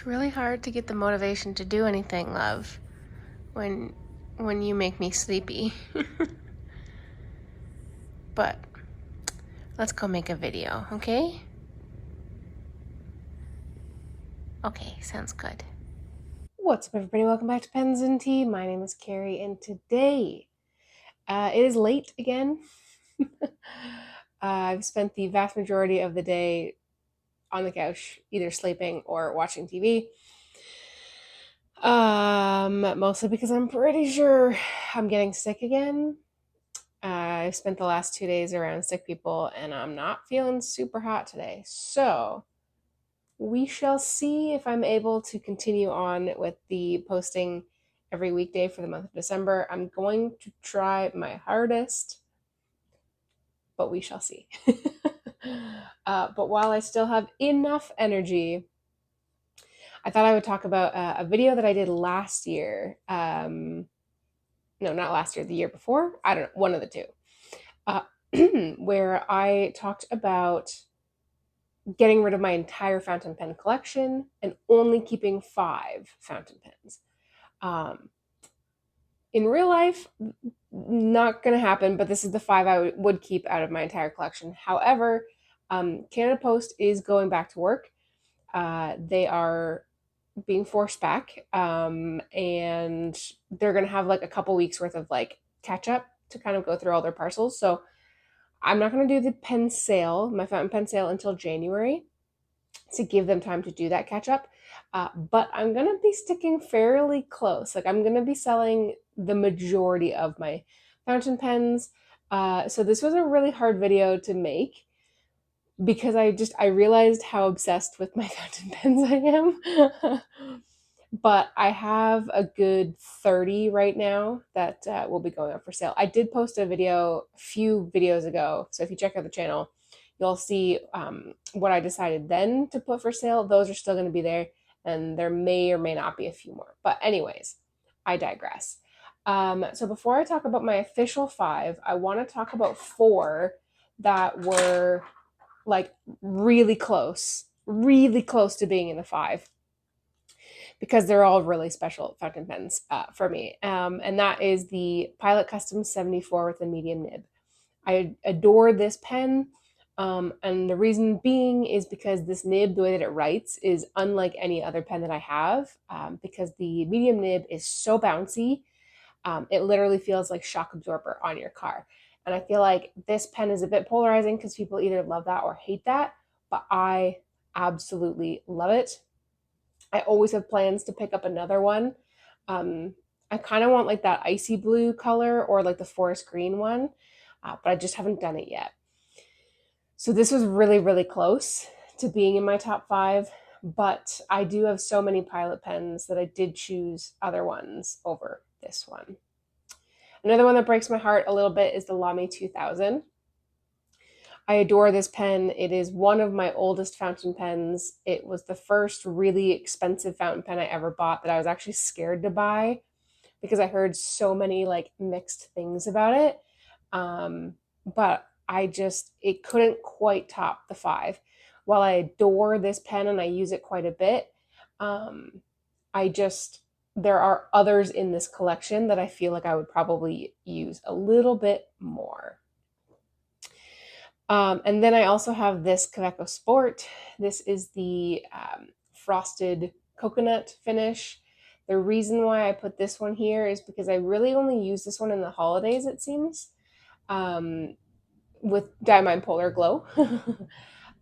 It's really hard to get the motivation to do anything, love, when you make me sleepy. But let's go make a video, okay? Okay, sounds good. What's up, everybody? Welcome back to Pens and Tea. My name is Carrie, and today it is late again. I've spent the vast majority of the day on the couch, either sleeping or watching TV. Mostly because I'm pretty sure I'm getting sick again. I've spent the last 2 days around sick people, and I'm not feeling super hot today. So we shall see if I'm able to continue on with the posting every weekday for the month of December. I'm going to try my hardest, but we shall see. But while I still have enough energy, I thought I would talk about a video that I did last year. No, not last year, the year before. I don't know, one of the two. Where I talked about getting rid of my entire fountain pen collection and only keeping 5 fountain pens. In real life, not going to happen, but this is the 5 I would keep out of my entire collection. However, Canada Post is going back to work. They are being forced back, and they're going to have like a couple weeks worth of like catch up to kind of go through all their parcels. So I'm not going to do the pen sale, my fountain pen sale, until January to give them time to do that catch up. But I'm going to be sticking fairly close. Like, I'm going to be selling the majority of my fountain pens. So this was a really hard video to make because I realized how obsessed with my fountain pens I am. But I have a good 30 right now that will be going up for sale. I did post a video a few videos ago, so if you check out the channel, you'll see what I decided then to put for sale. Those are still going to be there, and there may or may not be a few more. But anyways, I digress. So before I talk about my official 5, I want to talk about 4 that were like really close to being in the 5. Because they're all really special fountain pens for me. And that is the Pilot Custom 74 with a medium nib. I adore this pen, and the reason being is because this nib, the way that it writes, is unlike any other pen that I have, because the medium nib is so bouncy. It literally feels like shock absorber on your car. And I feel like this pen is a bit polarizing because people either love that or hate that, but I absolutely love it. I always have plans to pick up another one. I kind of want like that icy blue color or like the forest green one, but I just haven't done it yet. So this was really, really close to being in my top 5, but I do have so many Pilot pens that I did choose other ones over this one. Another one that breaks my heart a little bit is the Lamy 2000. I adore this pen. It is one of my oldest fountain pens. It was the first really expensive fountain pen I ever bought that I was actually scared to buy because I heard so many like mixed things about it. But it couldn't quite top the 5. While I adore this pen and I use it quite a bit, there are others in this collection that I feel like I would probably use a little bit more. And then I also have this Kaweco Sport. This is the frosted coconut finish. The reason why I put this one here is because I really only use this one in the holidays, it seems, with Diamond Polar Glow.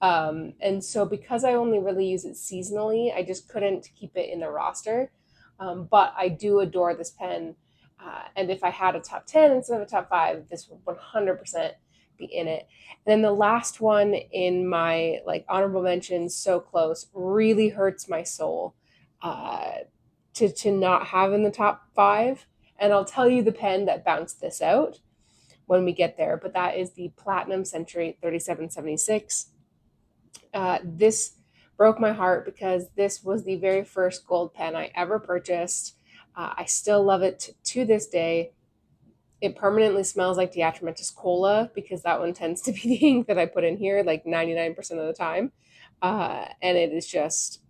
And so because I only really use it seasonally, I just couldn't keep it in the roster. But I do adore this pen. And if I had a top 10 instead of a top 5, this would 100% be in it. And then the last one in my like honorable mentions, so close, really hurts my soul to not have in the top 5. And I'll tell you the pen that bounced this out when we get there, but that is the Platinum Century 3776. This broke my heart because this was the very first gold pen I ever purchased. I still love it to this day. It permanently smells like Diatramentis Cola because that one tends to be the ink that I put in here like 99% of the time. And it is just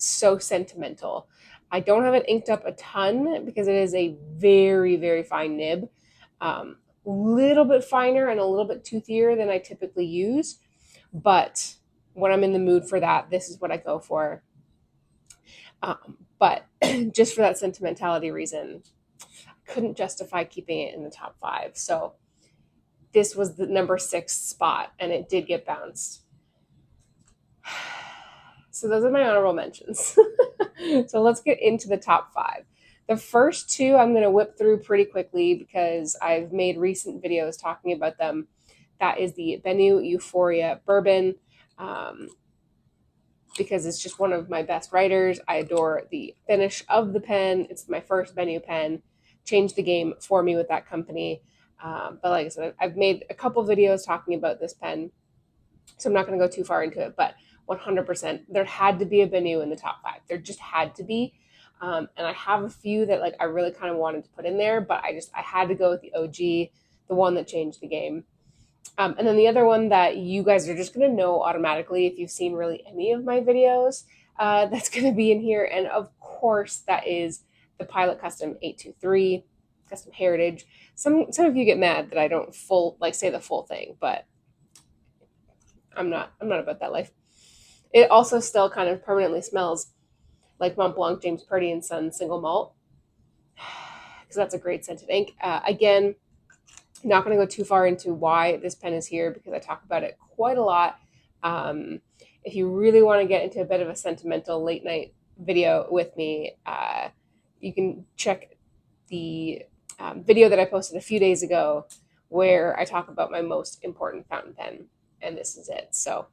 so sentimental. I don't have it inked up a ton because it is a very, very fine nib. Little bit finer and a little bit toothier than I typically use. But when I'm in the mood for that, this is what I go for. But just for that sentimentality reason, I couldn't justify keeping it in the top 5. So this was the number 6 spot, and it did get bounced. So those are my honorable mentions. So let's get into the top 5. The first 2 I'm going to whip through pretty quickly because I've made recent videos talking about them. That is the Bennu Euphoria Bourbon, because it's just one of my best writers. I adore the finish of the pen. It's my first Bennu pen. Changed the game for me with that company. But like I said, I've made a couple videos talking about this pen, so I'm not going to go too far into it. But 100%, there had to be a Bennu in the top 5. There just had to be. And I have a few that like I really kind of wanted to put in there, but I had to go with the OG, the one that changed the game. And then the other one that you guys are just going to know automatically if you've seen really any of my videos, that's going to be in here. And of course, that is the Pilot Custom 823 Custom Heritage. Some of you get mad that I don't say the full thing, but I'm not about that life. It also still kind of permanently smells like Mont Blanc James Purdy and Son single malt, because that's a great scented ink. Again, not going to go too far into why this pen is here because I talk about it quite a lot. If you really want to get into a bit of a sentimental late night video with me, you can check the video that I posted a few days ago where I talk about my most important fountain pen, and this is it. So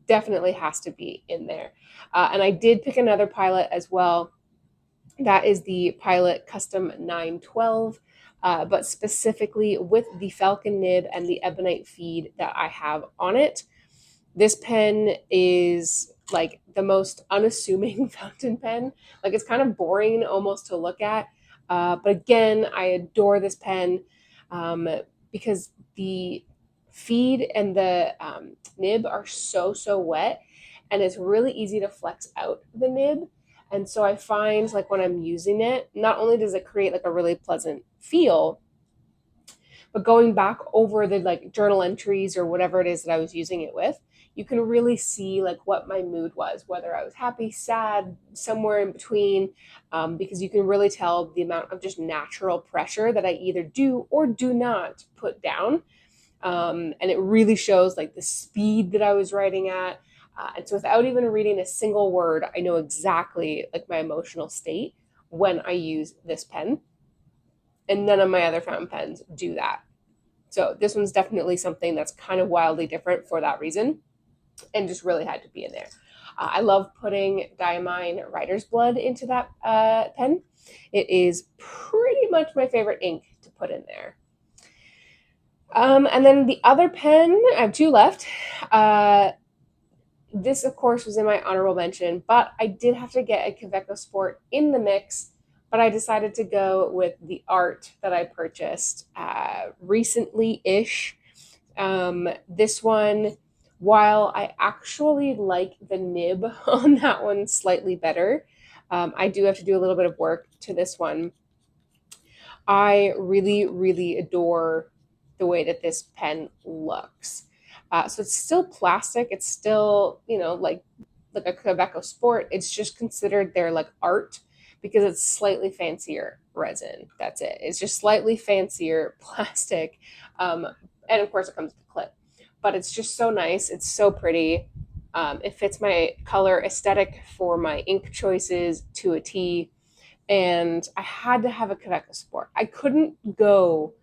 definitely has to be in there. And I did pick another Pilot as well. That is the Pilot Custom 912. But specifically with the Falcon nib and the ebonite feed that I have on it. This pen is like the most unassuming fountain pen. Like it's kind of boring almost to look at. But again, I adore this pen because the feed and the nib are so wet, and it's really easy to flex out the nib. And so I find like when I'm using it, not only does it create like a really pleasant feel, but going back over the like journal entries or whatever it is that I was using it with, you can really see like what my mood was, whether I was happy, sad, somewhere in between, because you can really tell the amount of just natural pressure that I either do or do not put down. And it really shows like the speed that I was writing at. And so without even reading a single word, I know exactly like my emotional state when I use this pen. And none of my other fountain pens do that. So this one's definitely something that's kind of wildly different for that reason, and just really had to be in there. I love putting Diamine Writer's Blood into that pen. It is pretty much my favorite ink to put in there. And then the other pen, I have 2 left. This, of course, was in my honorable mention, but I did have to get a Kaweco Sport in the mix, but I decided to go with the art that I purchased recently-ish. This one, while I actually like the nib on that one slightly better, I do have to do a little bit of work to this one. I really adore the way that this pen looks. So it's still plastic. It's still, like a Kaweco Sport. It's just considered their like art because it's slightly fancier resin. That's it. It's just slightly fancier plastic. And of course it comes with a clip. But it's just so nice. It's so pretty. It fits my color aesthetic for my ink choices to a T. And I had to have a Kaweco Sport. I couldn't go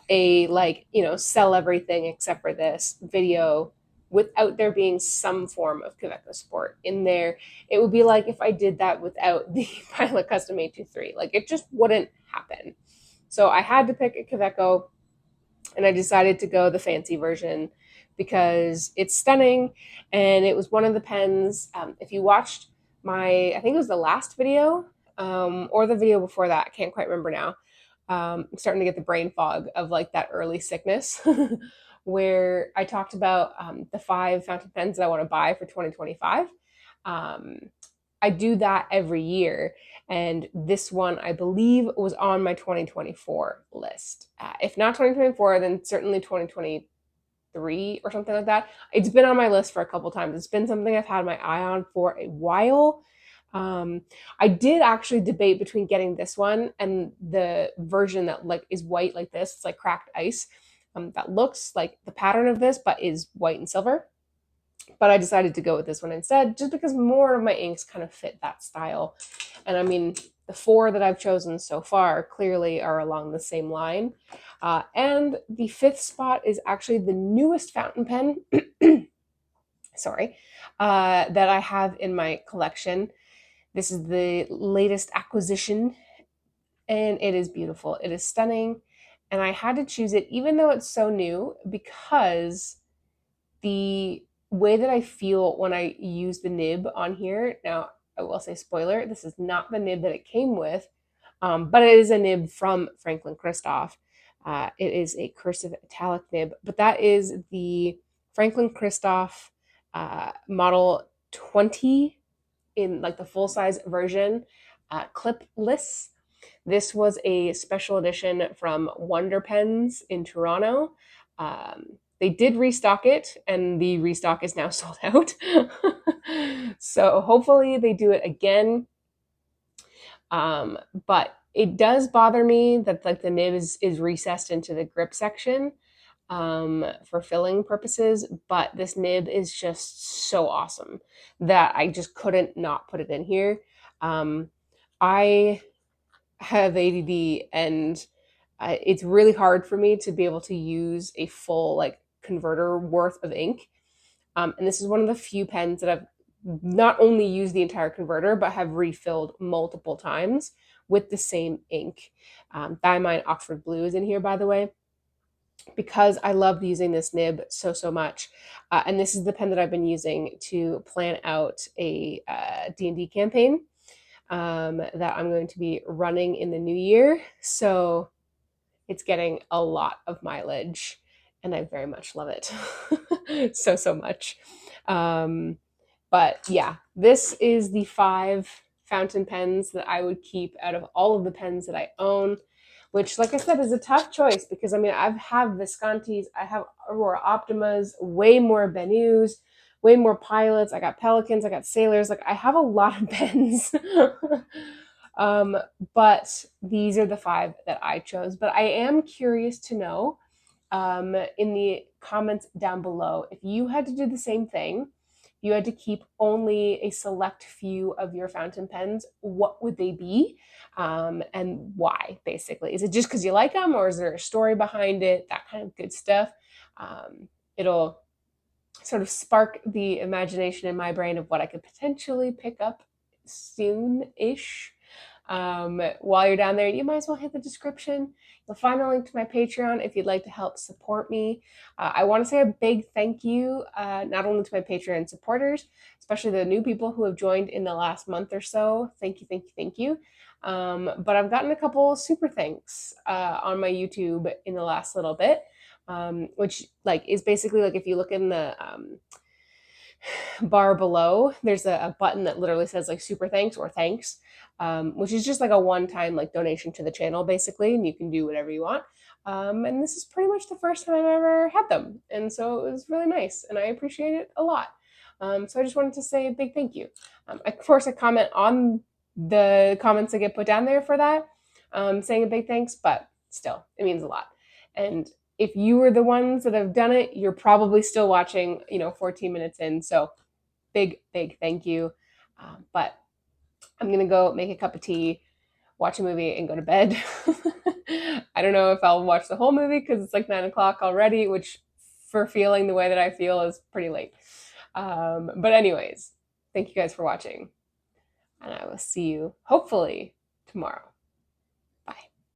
a sell everything except for this video without there being some form of Kaweco Sport in there. It would be like if I did that without the Pilot Custom 823. Like it just wouldn't happen. So I had to pick a Kaweco, and I decided to go the fancy version because it's stunning, and it was one of the pens. If you watched I think it was the last video or the video before that, I can't quite remember now. I'm starting to get the brain fog of like that early sickness where I talked about the 5 fountain pens that I want to buy for 2025. I I do that every year. And this one, I believe, was on my 2024 list. If not 2024, then certainly 2023 or something like that. It's been on my list for a couple times. It's been something I've had my eye on for a while. Um, I did actually debate between getting this one and the version that like is white like this. It's like cracked ice. That looks like the pattern of this, but is white and silver. But I decided to go with this one instead, just because more of my inks kind of fit that style. And I mean, the four that I've chosen so far clearly are along the same line. And the fifth spot is actually the newest fountain pen, sorry, that I have in my collection. This is the latest acquisition, and it is beautiful. It is stunning. And I had to choose it, even though it's so new, because the way that I feel when I use the nib on here, now I will say spoiler, this is not the nib that it came with, but it is a nib from Franklin Christoph. It is a cursive italic nib, but that is the Franklin Christoph model 20 in like the full size version, clipless. This was a special edition from Wonder Pens in Toronto. They did restock it, and the restock is now sold out. So hopefully they do it again. But it does bother me that like the nib is recessed into the grip section for filling purposes, but this nib is just so awesome that I just couldn't not put it in here. I have ADD, and it's really hard for me to be able to use a full like converter worth of ink. And this is one of the few pens that I've not only used the entire converter, but have refilled multiple times with the same ink. Diamine Oxford Blue is in here, by the way, because I love using this nib so, so much. And this is the pen that I've been using to plan out a D&D campaign that I'm going to be running in the new year. So it's getting a lot of mileage, and I very much love it. So, so much. But yeah, this is the 5 fountain pens that I would keep out of all of the pens that I own, which, like I said, is a tough choice because I mean, I've have Viscontis, I have Aurora Optimas, way more Benus, way more Pilots. I got Pelicans, I got Sailors. Like I have a lot of pens. um, but these are the 5 that I chose. But I am curious to know in the comments down below if you had to do the same thing, you had to keep only a select few of your fountain pens, what would they be and why, basically? Is it just because you like them, or is there a story behind it? That kind of good stuff. It'll sort of spark the imagination in my brain of what I could potentially pick up soon-ish. While you're down there, you might as well hit the description. You'll find a link to my Patreon if you'd like to help support me. I want to say a big thank you, not only to my Patreon supporters, especially the new people who have joined in the last month or so. Thank you, thank you, thank you. But I've gotten a couple super thanks on my YouTube in the last little bit, which like is basically like if you look in the bar below, there's a button that literally says like super thanks or thanks, which is just like a one-time like donation to the channel basically, and you can do whatever you want. And this is pretty much the first time I've ever had them, and so it was really nice, and I appreciate it a lot. So I just wanted to say a big thank you. Of course, I comment on the comments that get put down there for that, saying a big thanks, but still, it means a lot. And if you were the ones that have done it, you're probably still watching, 14 minutes in. So big, big thank you. But I'm going to go make a cup of tea, watch a movie, and go to bed. I don't know if I'll watch the whole movie because it's like 9 o'clock already, which for feeling the way that I feel is pretty late. But anyways, thank you guys for watching. And I will see you hopefully tomorrow.